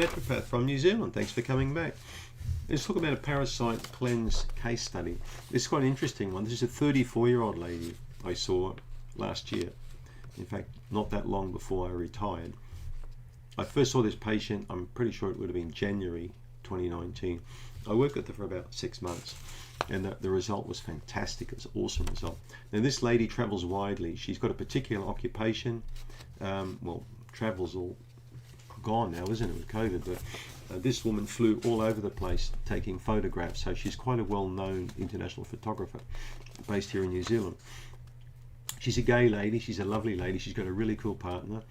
naturopath from New Zealand. Thanks for coming back. Let's talk about a parasite cleanse case study. It's quite an interesting one. This is a 34-year-old lady I saw last year. In fact, not that long before I retired. I first saw this patient, I'm pretty sure it would have been January 2019. I worked with her for about 6 months, and the result was fantastic. It was an awesome result. Now, this lady travels widely. She's got a particular occupation. Travel's all gone now, isn't it, with COVID? But this woman flew all over the place taking photographs, so she's quite a well-known international photographer based here in New Zealand. She's a gay lady. She's a lovely lady. She's got a really cool partner.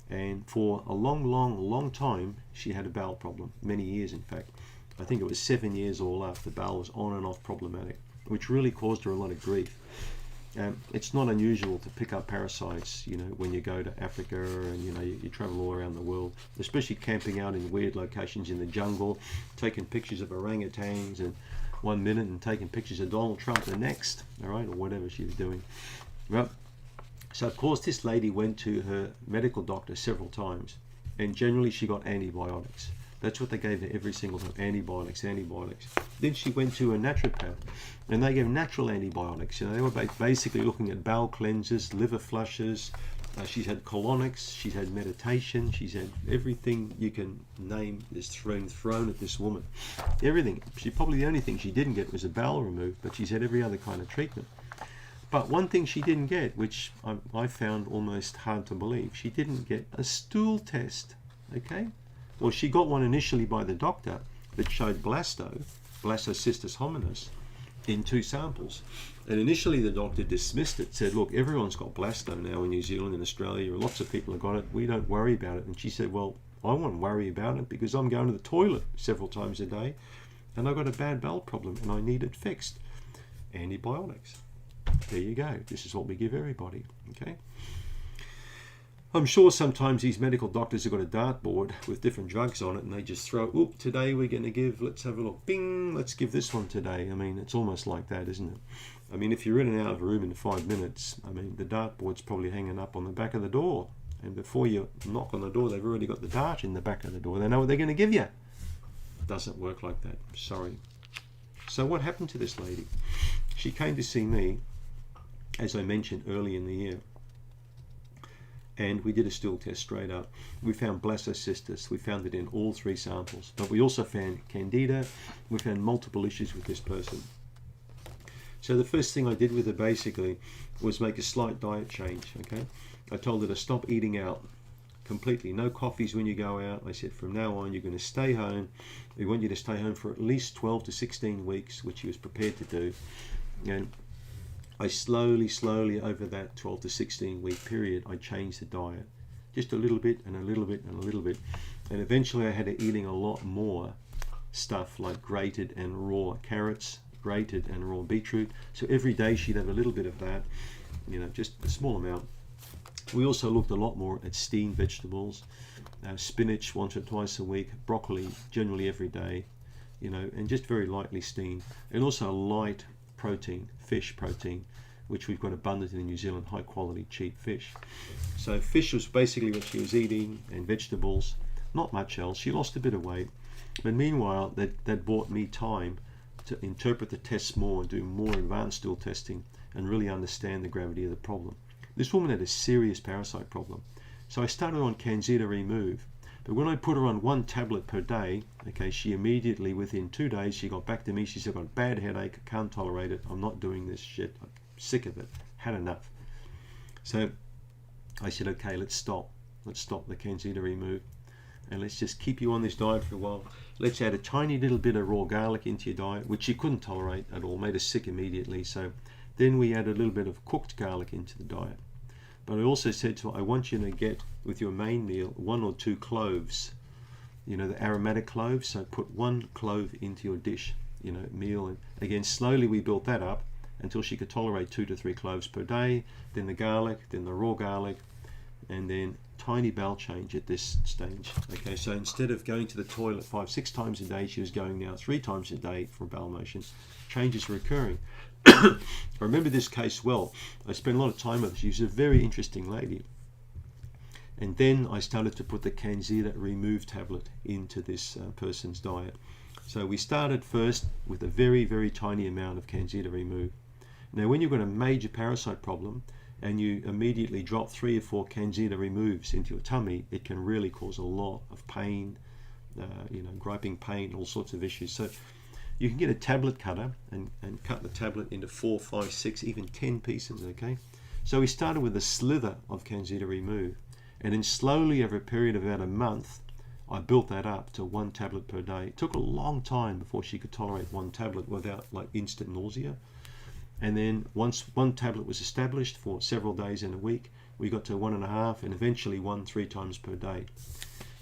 And for a long time, she had a bowel problem. Many years, in fact. I think it was 7 years all up. The bowel was on and off problematic, which really caused her a lot of grief. It's not unusual to pick up parasites, when you go to Africa and, you travel all around the world, especially camping out in weird locations in the jungle, taking pictures of orangutans and 1 minute and taking pictures of Donald Trump the next, all right, or whatever she was doing. Well, so of course this lady went to her medical doctor several times, and generally she got antibiotics. That's what they gave her every single time, antibiotics. Then she went to a naturopath, and they gave natural antibiotics. They were basically looking at bowel cleanses, liver flushes. She's had colonics, she's had meditation, she's had everything you can name is thrown at this woman. Everything. Probably the only thing she didn't get was a bowel removed, but she's had every other kind of treatment. But one thing she didn't get, which I found almost hard to believe, she didn't get a stool test, Well, she got one initially by the doctor that showed Blastocystis hominis, in 2 samples. And initially the doctor dismissed it, said, look, everyone's got blasto now in New Zealand and Australia, lots of people have got it, we don't worry about it. And she said, well, I won't worry about it because I'm going to the toilet several times a day and I've got a bad bowel problem and I need it fixed. Antibiotics. There you go. This is what we give everybody, okay? I'm sure sometimes these medical doctors have got a dartboard with different drugs on it and they just throw, today we're going to give, let's have a look, bing, let's give this one today. I mean, it's almost like that, isn't it? I mean, if you're in and out of a room in 5 minutes, I mean, the dartboard's probably hanging up on the back of the door. And before you knock on the door, they've already got the dart in the back of the door. They know what they're going to give you. It doesn't work like that. Sorry. So what happened to this lady? She came to see me, as I mentioned early in the year. And we did a stool test straight up. We found Blastocystis. We found it in all 3 samples. But we also found Candida. We found multiple issues with this person. So the first thing I did with her basically was make a slight diet change, okay? I told her to stop eating out completely. No coffees when you go out. I said, from now on, you're going to stay home. We want you to stay home for at least 12 to 16 weeks, which she was prepared to do. And I slowly over that 12 to 16 week period, I changed the diet. Just a little bit and a little bit and a little bit. And eventually I had her eating a lot more stuff like grated and raw carrots, grated and raw beetroot. So every day she'd have a little bit of that, just a small amount. We also looked a lot more at steamed vegetables, spinach once or twice a week, broccoli generally every day, and just very lightly steamed. And also light protein, fish protein, which we've got abundant in New Zealand, high quality, cheap fish. So fish was basically what she was eating, and vegetables, not much else. She lost a bit of weight, but meanwhile that bought me time to interpret the tests more and do more advanced stool testing and really understand the gravity of the problem. This woman had a serious parasite problem. So I started on Candida Remove, but when I put her on 1 tablet per day, she immediately, within 2 days, she got back to me. She said, I've got a bad headache, I can't tolerate it, I'm not doing this shit, I'm sick of it, had enough. So I said, okay, let's stop the Candida Remove, and let's just keep you on this diet for a while. Let's add a tiny little bit of raw garlic into your diet, which she couldn't tolerate at all, made her sick immediately. So then we added a little bit of cooked garlic into the diet. But I also said to her, I want you to get, with your main meal, 1 or 2 cloves, the aromatic cloves. So put 1 clove into your dish, meal. And again, slowly we built that up until she could tolerate 2 to 3 cloves per day, then the garlic, then the raw garlic, and then tiny bowel change at this stage. Okay, so instead of going to the toilet 5-6 times a day, she was going now 3 times a day for bowel motion. Changes were occurring. I remember this case well. I spent a lot of time with her. She was a very interesting lady. And then I started to put the Candida Remove tablet into this person's diet. So we started first with a very, very tiny amount of Candida Remove. Now, when you've got a major parasite problem and you immediately drop 3 or 4 Candida Removes into your tummy, it can really cause a lot of pain, griping pain, all sorts of issues. So you can get a tablet cutter and cut the tablet into 4, 5, 6, even 10 pieces, okay? So we started with a slither of Candida Remove, and then slowly over a period of about a month, I built that up to 1 tablet per day. It took a long time before she could tolerate 1 tablet without like instant nausea. And then once 1 tablet was established for several days in a week, we got to 1.5 and eventually 1 3 times per day.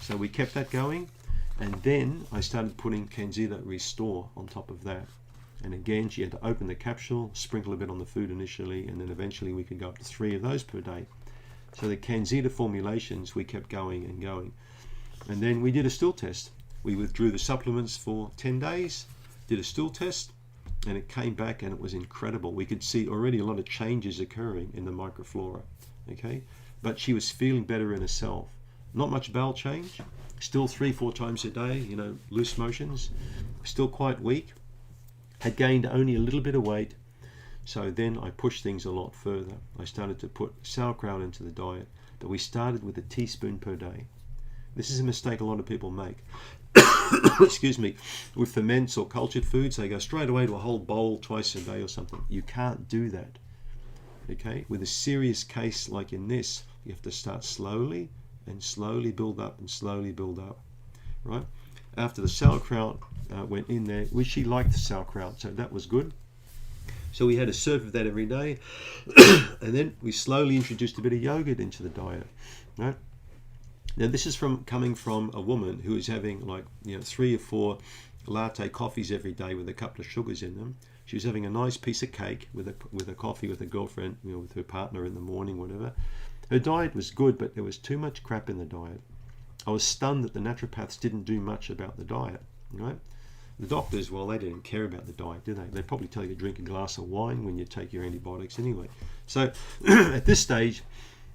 So we kept that going, and then I started putting Candida Restore on top of that. And again, she had to open the capsule, sprinkle a bit on the food initially, and then eventually we could go up to 3 of those per day. So the Candida formulations, we kept going and going. And then we did a stool test. We withdrew the supplements for 10 days, did a stool test, and it came back and it was incredible. We could see already a lot of changes occurring in the microflora, okay? But she was feeling better in herself. Not much bowel change, still 3-4 times a day, loose motions, still quite weak, had gained only a little bit of weight. So then I pushed things a lot further. I started to put sauerkraut into the diet, but we started with a teaspoon per day. This is a mistake a lot of people make. Excuse me, with ferments or cultured foods, they go straight away to a whole bowl twice a day or something. You can't do that, okay? With a serious case like in this, you have to start slowly and slowly build up and slowly build up, right? After the sauerkraut went in there, she liked the sauerkraut, so that was good. So we had a serve of that every day, and then we slowly introduced a bit of yogurt into the diet, right? Now this is coming from a woman who is having 3 or 4 latte coffees every day with a couple of sugars in them. She was having a nice piece of cake with a coffee with a girlfriend, with her partner in the morning, whatever. Her diet was good, but there was too much crap in the diet. I was stunned that the naturopaths didn't do much about the diet, right? The doctors, well, they didn't care about the diet, did they? They'd probably tell you to drink a glass of wine when you take your antibiotics anyway. So at this stage,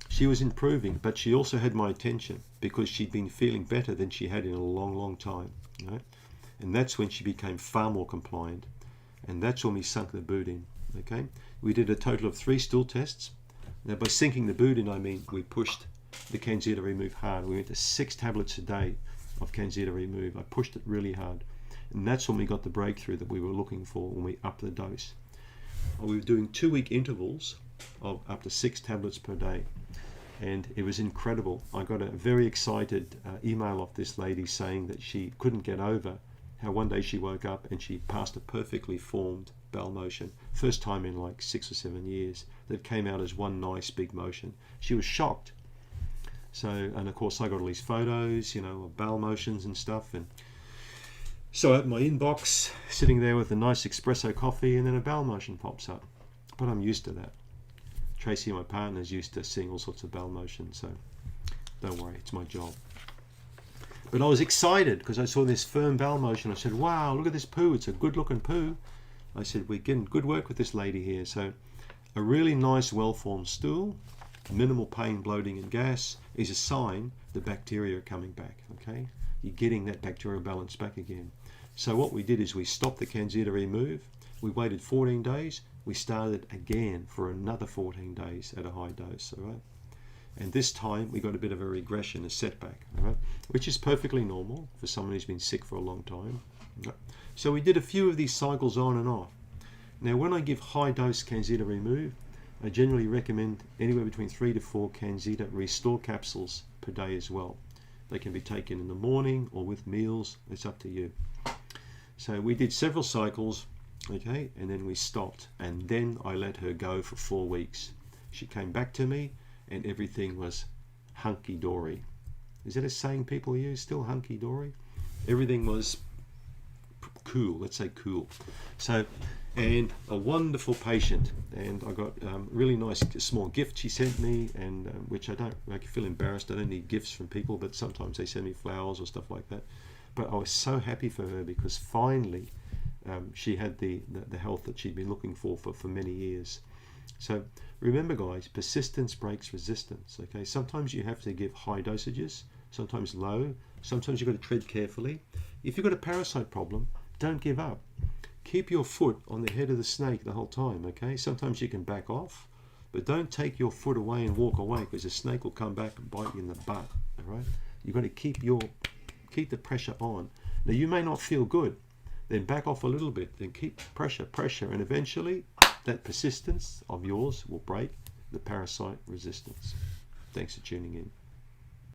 she was improving, but she also had my attention because she'd been feeling better than she had in a long, long time, right? And that's when she became far more compliant. And that's when we sunk the boot in, okay? We did a total of 3 stool tests. Now, by sinking the boot in, I mean we pushed the Candida Remove hard. We went to 6 tablets a day of Candida Remove. I pushed it really hard. And that's when we got the breakthrough that we were looking for when we upped the dose. We were doing 2-week intervals of up to 6 tablets per day. And it was incredible. I got a very excited email off this lady saying that she couldn't get over how one day she woke up and she passed a perfectly formed bowel motion. First time in like 6 or 7 years that came out as one nice big motion. She was shocked. So, and of course I got all these photos, of bowel motions and stuff. And so I opened my inbox, sitting there with a nice espresso coffee, and then a bowel motion pops up. But I'm used to that. Tracy, my partner, is used to seeing all sorts of bowel motion, so don't worry, it's my job. But I was excited because I saw this firm bowel motion. I said, wow, look at this poo, it's a good looking poo. I said, we're getting good work with this lady here. So a really nice well-formed stool, minimal pain, bloating and gas is a sign the bacteria are coming back, okay? You're getting that bacterial balance back again. So what we did is we stopped the Candida Remove, we waited 14 days, we started again for another 14 days at a high dose, all right? And this time we got a bit of a regression, a setback, all right? Which is perfectly normal for someone who's been sick for a long time. Right? So we did a few of these cycles on and off. Now when I give high dose Candida Remove, I generally recommend anywhere between 3 to 4 Candida Restore capsules per day as well. They can be taken in the morning or with meals, it's up to you. So we did several cycles, okay, and then we stopped, and then I let her go for 4 weeks. She came back to me and everything was hunky-dory. Is that a saying people use still, hunky-dory? Everything was cool, let's say cool. So, and a wonderful patient, and I got really nice small gift she sent me, and which I don't, I feel embarrassed, I don't need gifts from people, but sometimes they send me flowers or stuff like that. But I was so happy for her because finally she had the health that she'd been looking for many years. So remember, guys, persistence breaks resistance. Okay, sometimes you have to give high dosages, sometimes low, sometimes you've got to tread carefully. If you've got a parasite problem, don't give up. Keep your foot on the head of the snake the whole time. Okay, sometimes you can back off, but don't take your foot away and walk away, because the snake will come back and bite you in the butt. All right, you've got to keep the pressure on. Now you may not feel good, then back off a little bit, then keep pressure, and eventually that persistence of yours will break the parasite resistance. Thanks for tuning in.